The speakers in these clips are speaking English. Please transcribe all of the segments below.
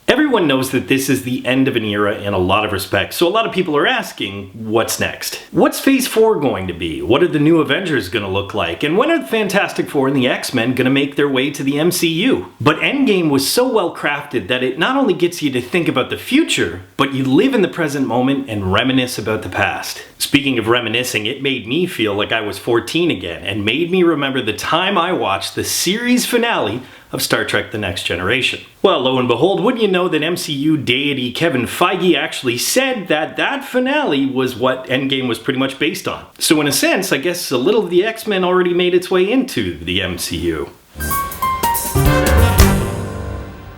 Everyone knows that this is the end of an era in a lot of respects, so a lot of people are asking, what's next? What's Phase 4 going to be? What are the new Avengers going to look like? And when are the Fantastic Four and the X-Men going to make their way to the MCU? But Endgame was so well crafted that it not only gets you to think about the future, but you live in the present moment and reminisce about the past. Speaking of reminiscing, it made me feel like I was 14 again, and made me remember the time I watched the series finale of Star Trek The Next Generation. Well, lo and behold, wouldn't you know that MCU deity Kevin Feige actually said that that finale was what Endgame was pretty much based on. So in a sense, I guess a little of the X-Men already made its way into the MCU.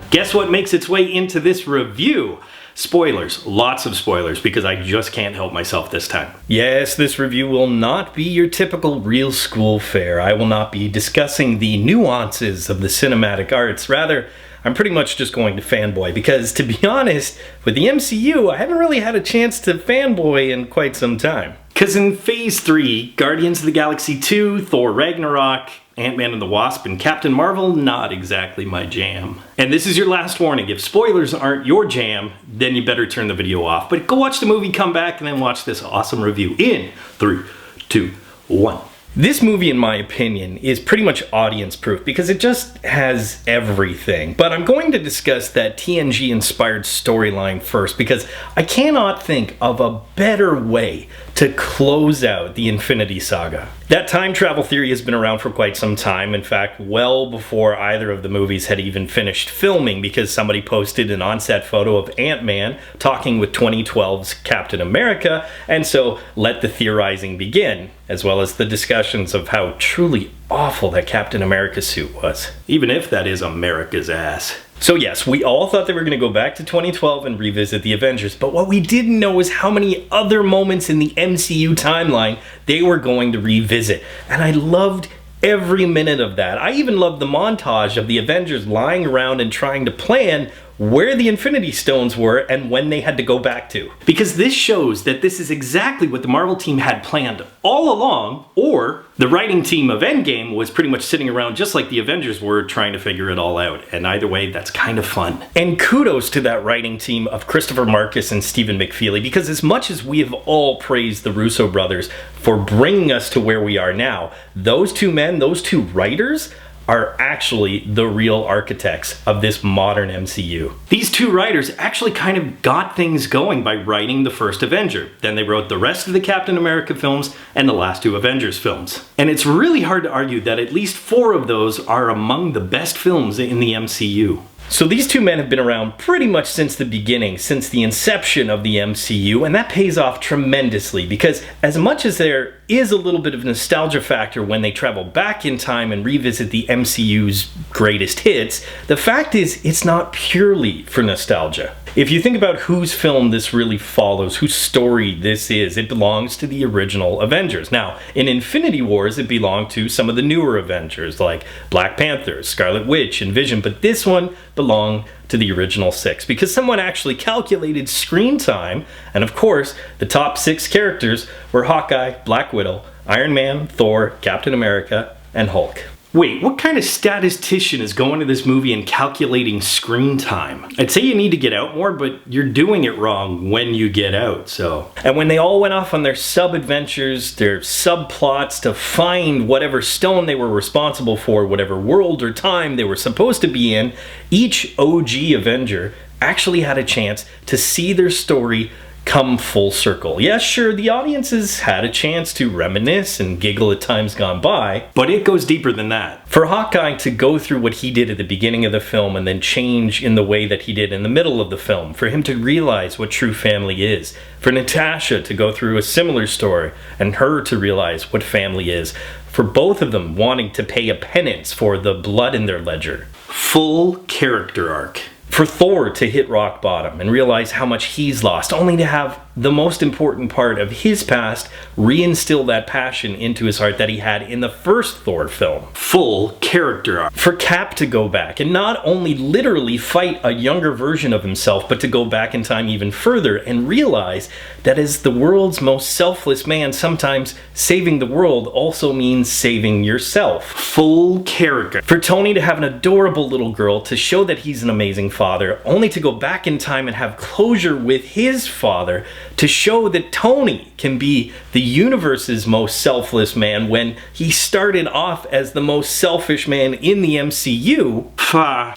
Guess what makes its way into this review? Spoilers. Lots of spoilers, because I just can't help myself this time. Yes, this review will not be your typical real school fare. I will not be discussing the nuances of the cinematic arts. Rather, I'm pretty much just going to fanboy, because to be honest, with the MCU, I haven't really had a chance to fanboy in quite some time. Because in Phase 3, Guardians of the Galaxy 2, Thor Ragnarok, Ant-Man and the Wasp, and Captain Marvel, not exactly my jam. And this is your last warning. If spoilers aren't your jam, then you better turn the video off. But go watch the movie, come back, and then watch this awesome review in 3, 2, 1. This movie, in my opinion, is pretty much audience-proof because it just has everything. But I'm going to discuss that TNG-inspired storyline first because I cannot think of a better way to close out the Infinity Saga. That time travel theory has been around for quite some time, in fact, well before either of the movies had even finished filming, because somebody posted an on-set photo of Ant-Man talking with 2012's Captain America, and so let the theorizing begin, as well as the discussions of how truly awful that Captain America suit was. Even if that is America's ass. So yes, we all thought they were going to go back to 2012 and revisit the Avengers, but what we didn't know is how many other moments in the MCU timeline they were going to revisit. And I loved every minute of that. I even loved the montage of the Avengers lying around and trying to plan where the Infinity Stones were and when they had to go back to. Because this shows that this is exactly what the Marvel team had planned all along, or the writing team of Endgame was pretty much sitting around just like the Avengers were trying to figure it all out. And either way, that's kind of fun. And kudos to that writing team of Christopher Marcus and Stephen McFeely, because as much as we have all praised the Russo brothers for bringing us to where we are now, those two men, those two writers, are actually the real architects of this modern MCU. These two writers actually kind of got things going by writing the first Avenger. Then they wrote the rest of the Captain America films and the last two Avengers films. And it's really hard to argue that at least 4 of those are among the best films in the MCU. So these two men have been around pretty much since the beginning, since the inception of the MCU, and that pays off tremendously because as much as there is a little bit of nostalgia factor when they travel back in time and revisit the MCU's greatest hits, the fact is it's not purely for nostalgia. If you think about whose film this really follows, whose story this is, it belongs to the original Avengers. Now, in Infinity Wars, it belonged to some of the newer Avengers, like Black Panther, Scarlet Witch, and Vision, but this one belonged to the original 6, because someone actually calculated screen time, and of course, the top 6 characters were Hawkeye, Black Widow, Iron Man, Thor, Captain America, and Hulk. Wait, what kind of statistician is going to this movie and calculating screen time? I'd say you need to get out more, but you're doing it wrong when you get out, so. And when they all went off on their sub-adventures, their subplots to find whatever stone they were responsible for, whatever world or time they were supposed to be in, each OG Avenger actually had a chance to see their story come full circle. Yes, sure, the audiences had a chance to reminisce and giggle at times gone by, but it goes deeper than that. For Hawkeye to go through what he did at the beginning of the film and then change in the way that he did in the middle of the film, for him to realize what true family is, for Natasha to go through a similar story and her to realize what family is, for both of them wanting to pay a penance for the blood in their ledger. Full character arc. For Thor to hit rock bottom and realize how much he's lost, only to have the most important part of his past, reinstill that passion into his heart that he had in the first Thor film. Full character arc. For Cap to go back and not only literally fight a younger version of himself, but to go back in time even further and realize that as the world's most selfless man, sometimes saving the world also means saving yourself. Full character. For Tony to have an adorable little girl, to show that he's an amazing father, only to go back in time and have closure with his father, to show that Tony can be the universe's most selfless man when he started off as the most selfish man in the MCU.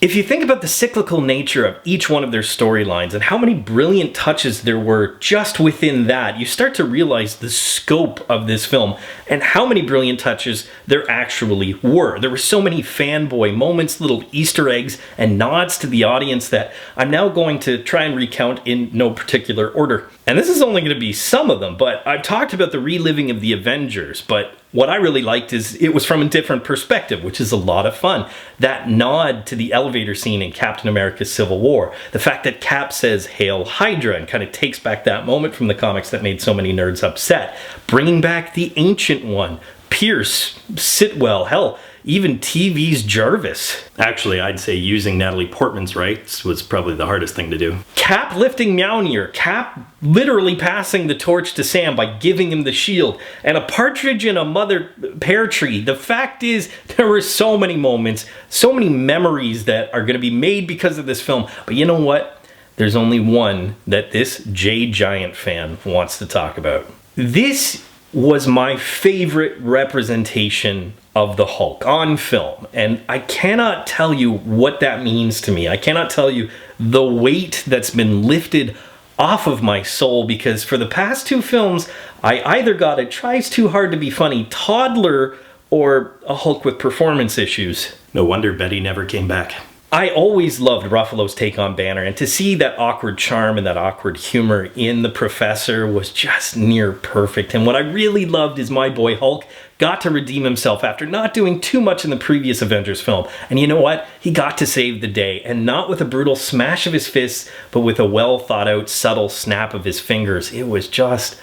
If you think about the cyclical nature of each one of their storylines and how many brilliant touches there were just within that, you start to realize the scope of this film and how many brilliant touches there actually were. There were so many fanboy moments, little Easter eggs and nods to the audience that I'm now going to try and recount in no particular order. And this is only going to be some of them, but I've talked about the reliving of the Avengers, but what I really liked is it was from a different perspective, which is a lot of fun. That nod to the elevator scene in Captain America's Civil War. The fact that Cap says, "Hail Hydra," and kind of takes back that moment from the comics that made so many nerds upset. Bringing back the Ancient One, Pierce, Sitwell, hell, even TV's Jarvis. Actually, I'd say using Natalie Portman's rights was probably the hardest thing to do. Cap lifting Mjolnir, Cap literally passing the torch to Sam by giving him the shield, and a partridge in a mother pear tree. The fact is, there were so many moments, so many memories that are going to be made because of this film, but you know what? There's only one that this Jay Giant fan wants to talk about. This was my favorite representation of the Hulk on film, and I cannot tell you what that means to me. I cannot tell you the weight that's been lifted off of my soul, because for the past two films I either got a tries too hard to be funny toddler or a Hulk with performance issues. No wonder Betty never came back. I always loved Ruffalo's take on Banner, and to see that awkward charm and that awkward humor in the Professor was just near perfect. And what I really loved is my boy Hulk got to redeem himself after not doing too much in the previous Avengers film. And you know what? He got to save the day, and not with a brutal smash of his fists, but with a well thought out, subtle snap of his fingers. It was just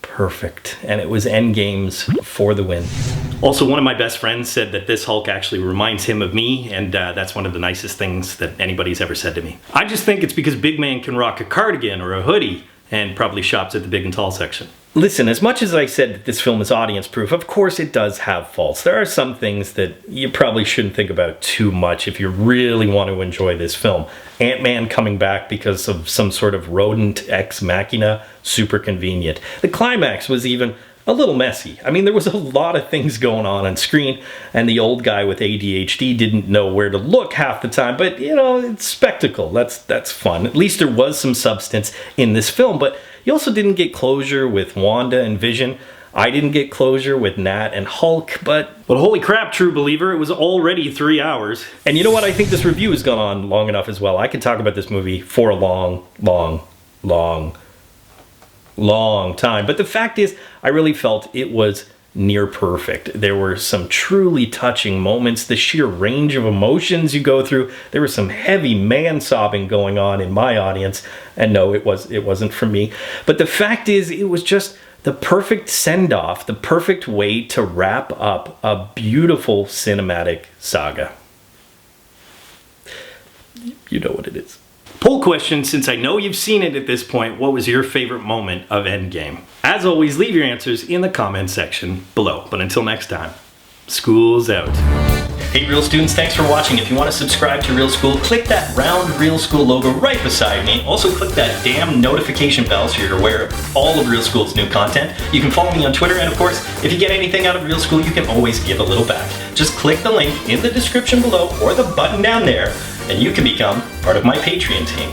perfect, and it was Endgame's for the win. Also, one of my best friends said that this Hulk actually reminds him of me, and that's one of the nicest things that anybody's ever said to me. I just think it's because Big Man can rock a cardigan or a hoodie and probably shops at the big and tall section. Listen, as much as I said that this film is audience proof, of course it does have faults. There are some things that you probably shouldn't think about too much if you really want to enjoy this film. Ant-Man coming back because of some sort of rodent ex machina, super convenient. The climax was even a little messy. I mean, there was a lot of things going on screen, and the old guy with ADHD didn't know where to look half the time, but you know, it's spectacle. That's fun. At least there was some substance in this film, but you also didn't get closure with Wanda and Vision. I didn't get closure with Nat and Hulk, but holy crap, true believer, it was already 3 hours. And you know what? I think this review has gone on long enough as well. I could talk about this movie for a long time. But the fact is, I really felt it was near perfect. There were some truly touching moments, the sheer range of emotions you go through. There was some heavy man-sobbing going on in my audience, and no, it wasn't for me. But the fact is, it was just the perfect send-off, the perfect way to wrap up a beautiful cinematic saga. You know what it is. Poll question, since I know you've seen it at this point, what was your favorite moment of Endgame? As always, leave your answers in the comment section below. But until next time, school's out. Hey Real students, thanks for watching. If you want to subscribe to Real School, click that round Real School logo right beside me. Also click that damn notification bell so you're aware of all of Real School's new content. You can follow me on Twitter, and of course, if you get anything out of Real School, you can always give a little back. Just click the link in the description below or the button down there, and you can become part of my Patreon team.